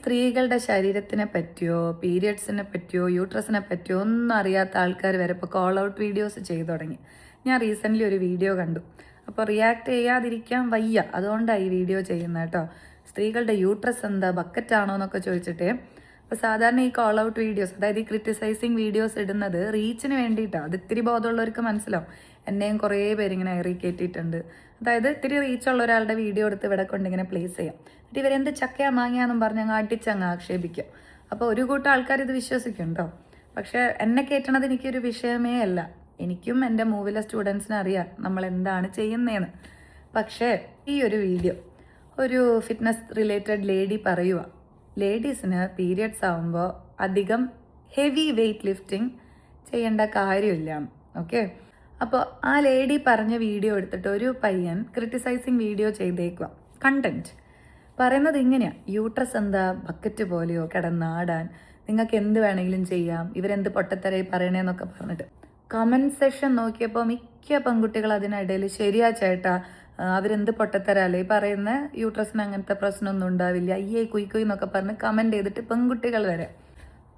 സ്ത്രീകളുടെ ശരീരത്തിനെ പറ്റിയോ പീരിയഡ്സിനെ പറ്റിയോ യൂട്രസിനെ പറ്റിയോ ഒന്നും അറിയാത്ത ആൾക്കാർ വരെ ഇപ്പോൾ കോൾ ഔട്ട് വീഡിയോസ് ചെയ്തു തുടങ്ങി. ഞാൻ റീസെൻ്റ്ലി ഒരു വീഡിയോ കണ്ടു. അപ്പോൾ റിയാക്ട് ചെയ്യാതിരിക്കാൻ വയ്യ, അതുകൊണ്ടാണ് ഈ വീഡിയോ ചെയ്യുന്നത് കേട്ടോ. സ്ത്രീകളുടെ യൂട്രസ് എന്താ, ബക്കറ്റാണോ എന്നൊക്കെ ചോദിച്ചിട്ട്. അപ്പോൾ സാധാരണ ഈ കോൾ ഔട്ട് വീഡിയോസ്, അതായത് ഈ ക്രിറ്റിസൈസിങ് വീഡിയോസ് ഇടുന്നത് റീച്ചിന് വേണ്ടിയിട്ടാണ്. അത് ഇത്തിരി ബോധമുള്ളവർക്ക് മനസ്സിലാവും. എന്നെയും കുറേ പേരിങ്ങനെ കയറ്റിയിട്ടുണ്ട്. അതായത് ഇത്തിരി റീച്ചുള്ള ഒരാളുടെ വീഡിയോ എടുത്ത് ഇവിടെ കൊണ്ടിങ്ങനെ പ്ലേസ് ചെയ്യാം. എന്നിട്ട് ഇവരെന്ത് ചക്കയാ മാങ്ങിയാന്നും പറഞ്ഞ് അങ്ങ് അടിച്ചങ്ങ് ആക്ഷേപിക്കും. അപ്പോൾ ഒരു കൂട്ടം ആൾക്കാർ ഇത് വിശ്വസിക്കും കേട്ടോ. പക്ഷേ എന്നെ കയറ്റണത് എനിക്കൊരു വിഷയമേ അല്ല. എനിക്കും എൻ്റെ മൂവിലെ സ്റ്റുഡൻസിന് അറിയാം നമ്മൾ എന്താണ് ചെയ്യുന്നതെന്ന്. പക്ഷേ ഈ ഒരു വീഡിയോ ഒരു ഫിറ്റ്നസ് റിലേറ്റഡ് ലേഡി പറയുക, ലേഡീസിന് പീരിയഡ്സ് ആകുമ്പോൾ അധികം ഹെവി വെയ്റ്റ് ലിഫ്റ്റിംഗ് ചെയ്യേണ്ട കാര്യമില്ല. ഓക്കെ, അപ്പോൾ ആ ലേഡി പറഞ്ഞ വീഡിയോ എടുത്തിട്ട് ഒരു പയ്യൻ ക്രിറ്റിസൈസിങ് വീഡിയോ ചെയ്തേക്കുക. കണ്ടന്റ് പറയുന്നത് ഇങ്ങനെയാണ്: യൂട്രസ് എന്താ ബക്കറ്റ് പോലെയോ കിടന്നാടാൻ, നിങ്ങൾക്ക് എന്ത് വേണമെങ്കിലും ചെയ്യാം, ഇവരെന്ത് പൊട്ടത്തരായി പറയണേന്നൊക്കെ പറഞ്ഞിട്ട്. കമൻറ്റ് സെഷൻ നോക്കിയപ്പോൾ മിക്ക പെൺകുട്ടികൾ അതിനിടയിൽ ശരിയാ ചേട്ടാ, അവരെന്ത് പൊട്ടത്തരല്ലേ ഈ പറയുന്ന, യൂട്രസിന് അങ്ങനത്തെ പ്രശ്നമൊന്നും ഉണ്ടാവില്ല, അയ്യേ കുയ്ക്കുയി എന്നൊക്കെ പറഞ്ഞ് കമൻറ്റ് ചെയ്തിട്ട് പെൺകുട്ടികൾ വരെ.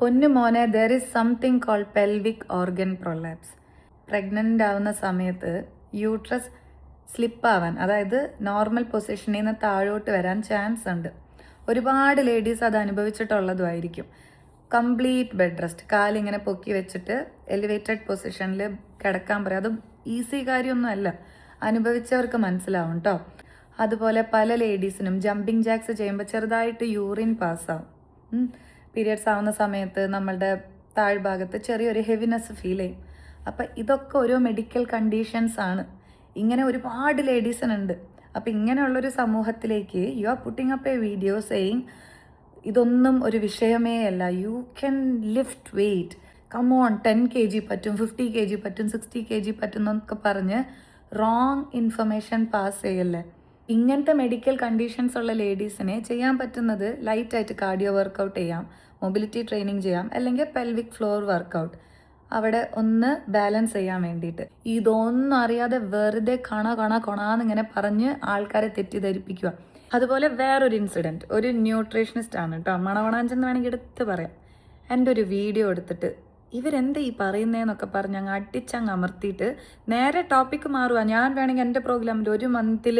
പൊന്നു മോനെ, there is something called pelvic organ prolapse. Pregnant ആവുന്ന സമയത്ത് യൂട്രസ് സ്ലിപ്പാവാൻ, അതായത് നോർമൽ പൊസിഷനിൽ നിന്ന് താഴോട്ട് വരാൻ ചാൻസ് ഉണ്ട്. ഒരുപാട് ലേഡീസ് അത് അനുഭവിച്ചിട്ടുള്ളതുമായിരിക്കും. കംപ്ലീറ്റ് ബെഡ് റെസ്റ്റ്, കാലിങ്ങനെ പൊക്കി വെച്ചിട്ട് എലിവേറ്റഡ് പൊസിഷനിൽ കിടക്കാൻ പറയും. അതും ഈസി കാര്യമൊന്നും അല്ല, അനുഭവിച്ചവർക്ക് മനസ്സിലാവും കേട്ടോ. അതുപോലെ പല ലേഡീസിനും ജമ്പിങ് ജാക്സ് ചെയ്യുമ്പോൾ ചെറുതായിട്ട് യൂറിൻ പാസ്സാവും. പീരിയഡ്സ് ആവുന്ന സമയത്ത് നമ്മളുടെ താഴ്ഭാഗത്ത് ചെറിയൊരു ഹെവിനെസ് ഫീൽ ചെയ്യും. അപ്പം ഇതൊക്കെ ഓരോ മെഡിക്കൽ കണ്ടീഷൻസ് ആണ്. ഇങ്ങനെ ഒരുപാട് ലേഡീസിനുണ്ട്. അപ്പം ഇങ്ങനെയുള്ളൊരു സമൂഹത്തിലേക്ക് you are putting up a video saying ഇതൊന്നും ഒരു വിഷയമേ അല്ല, you can lift weight, come on 10 kg പറ്റും, 50 kg പറ്റും, 60 kg പറ്റും എന്നൊക്കെ പറഞ്ഞ് റോങ് ഇൻഫർമേഷൻ പാസ് ചെയ്യല്ലേ. ഇങ്ങനത്തെ മെഡിക്കൽ കണ്ടീഷൻസ് ഉള്ള ലേഡീസിനെ ചെയ്യാൻ പറ്റുന്നത് ലൈറ്റായിട്ട് കാർഡിയോ വർക്കൗട്ട് ചെയ്യാം, മൊബിലിറ്റി ട്രെയിനിങ് ചെയ്യാം, അല്ലെങ്കിൽ പെൽവിക് ഫ്ലോർ വർക്കൗട്ട്, അവിടെ ഒന്ന് ബാലൻസ് ചെയ്യാൻ വേണ്ടിയിട്ട്. ഇതൊന്നും അറിയാതെ വെറുതെ കൊണാന്നിങ്ങനെ പറഞ്ഞ് ആൾക്കാരെ തെറ്റിദ്ധരിപ്പിക്കുക. അതുപോലെ വേറൊരു ഇൻസിഡൻറ്റ്, ഒരു ന്യൂട്രീഷനിസ്റ്റ് ആണ് കേട്ടോ, മണവണാഞ്ചെന്ന് വേണമെങ്കിൽ എടുത്ത് പറയാം. എൻ്റെ ഒരു വീഡിയോ എടുത്തിട്ട് ഇവരെന്താ ഈ പറയുന്നതെന്നൊക്കെ പറഞ്ഞ് അങ്ങ് അടിച്ചങ്ങ് അമർത്തിയിട്ട് നേരെ ടോപ്പിക്ക് മാറുക. ഞാൻ വേണമെങ്കിൽ എൻ്റെ പ്രോഗ്രാമിൽ 1 മന്തിൽ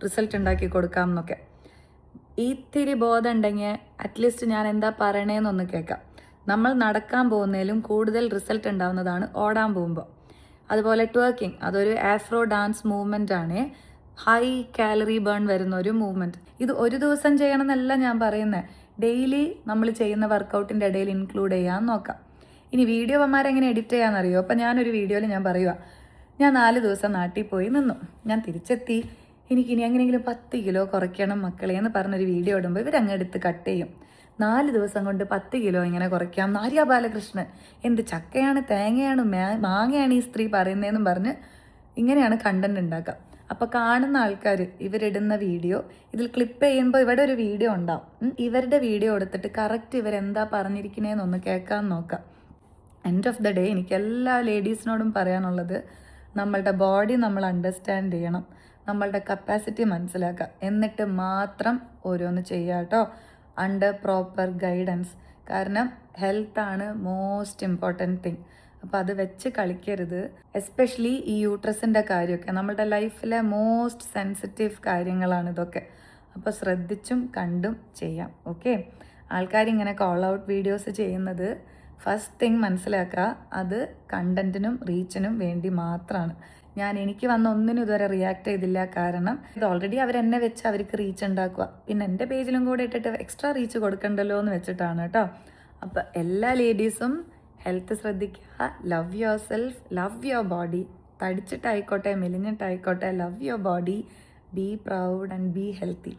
റിസൾട്ട് ഉണ്ടാക്കി കൊടുക്കാം എന്നൊക്കെ. ഇത്തിരി ബോധം ഉണ്ടെങ്കിൽ അറ്റ്ലീസ്റ്റ് ഞാൻ എന്താ പറയണേന്നൊന്ന് കേൾക്കാം. നമ്മൾ നടക്കാൻ പോകുന്നതിലും കൂടുതൽ റിസൾട്ട് ഉണ്ടാവുന്നതാണ് ഓടാൻ പോകുമ്പോൾ. അതുപോലെ ട്വർക്കിംഗ്, അതൊരു ആഫ്രോ ഡാൻസ് മൂവ്മെൻ്റ് ആണ്, ഹൈ കാലറി ബേൺ വരുന്ന ഒരു മൂവ്മെൻറ്റ്. ഇത് ഒരു ദിവസം ചെയ്യണമെന്നല്ല ഞാൻ പറയുന്നത്, ഡെയിലി നമ്മൾ ചെയ്യുന്ന വർക്കൗട്ടിൻ്റെ ഇടയിൽ ഇൻക്ലൂഡ് ചെയ്യാൻ നോക്കാം. ഇനി വീഡിയോ അമ്മമാരെങ്ങനെ എഡിറ്റ് ചെയ്യാമെന്നറിയോ? അപ്പം ഞാനൊരു വീഡിയോയിൽ ഞാൻ പറയുക, ഞാൻ 4 ദിവസം നാട്ടിൽ പോയി നിന്നു, ഞാൻ തിരിച്ചെത്തി, എനിക്കിനി എങ്ങനെയെങ്കിലും 10 കിലോ കുറയ്ക്കണം മക്കളെ എന്ന് പറഞ്ഞൊരു വീഡിയോ ഇടുമ്പോൾ ഇവരങ്ങെടുത്ത് കട്ട് ചെയ്യും. 4 ദിവസം കൊണ്ട് 10 കിലോ ഇങ്ങനെ കുറയ്ക്കാം. ആര്യ ബാലകൃഷ്ണൻ എന്ത് ചക്കയാണ്, തേങ്ങയാണ്, മാങ്ങയാണ് ഈ സ്ത്രീ പറയുന്നതെന്നും പറഞ്ഞ് ഇങ്ങനെയാണ് കണ്ടന്റ് ഉണ്ടാക്കുക. അപ്പോൾ കാണുന്ന ആൾക്കാർ ഇവരിടുന്ന വീഡിയോ ഇതിൽ ക്ലിപ്പ് ചെയ്യുമ്പോൾ ഇവിടെ ഒരു വീഡിയോ ഉണ്ടാവും. ഇവരുടെ വീഡിയോ എടുത്തിട്ട് കറക്റ്റ് ഇവരെന്താ പറഞ്ഞിരിക്കുന്നതെന്നൊന്ന് കേൾക്കാൻ നോക്കാം. എൻഡ് ഓഫ് ദ ഡേ എനിക്ക് എല്ലാ ലേഡീസിനോടും പറയാനുള്ളത്, നമ്മളുടെ ബോഡി നമ്മൾ അണ്ടർസ്റ്റാൻഡ് ചെയ്യണം, നമ്മളുടെ കപ്പാസിറ്റി മനസ്സിലാക്കുക, എന്നിട്ട് മാത്രം ഓരോന്ന് ചെയ്യുക കേട്ടോ, അണ്ടർ പ്രോപ്പർ ഗൈഡൻസ്. കാരണം ഹെൽത്താണ് മോസ്റ്റ് ഇമ്പോർട്ടൻറ്റ് തിങ്. അപ്പോൾ അത് വെച്ച് കളിക്കരുത്. എസ്പെഷ്യലി ഈ യൂട്രസിൻ്റെ കാര്യമൊക്കെ നമ്മളുടെ ലൈഫിലെ മോസ്റ്റ് സെൻസിറ്റീവ് കാര്യങ്ങളാണ് ഇതൊക്കെ. അപ്പോൾ ശ്രദ്ധിച്ചും കണ്ടും ചെയ്യാം. ഓക്കെ, ആൾക്കാരിങ്ങനെ കോൾ ഔട്ട് വീഡിയോസ് ചെയ്യുന്നത് ഫസ്റ്റ് തിങ് മനസ്സിലാക്കുക, അത് കണ്ടന്റിനും റീച്ചിനും വേണ്ടി മാത്രമാണ്. എനിക്ക് വന്ന ഒന്നിനും ഇതുവരെ റിയാക്ട് ചെയ്തില്ല. കാരണം ഇത് ഓൾറെഡി അവരെന്നെ വെച്ച് അവർക്ക് റീച്ച് ഉണ്ടാക്കുക, പിന്നെ എൻ്റെ പേജിലും കൂടെ ഇട്ടിട്ട് എക്സ്ട്രാ റീച്ച് കൊടുക്കണ്ടല്ലോ എന്ന് വെച്ചിട്ടാണ് കേട്ടോ. അപ്പോൾ എല്ലാ ലേഡീസും ഹെൽത്ത് ശ്രദ്ധിക്കുക, love yourself, love your body. തടിച്ചിട്ടായിക്കോട്ടെ മെലിഞ്ഞിട്ടായിക്കോട്ടെ, love your body, be proud and be healthy.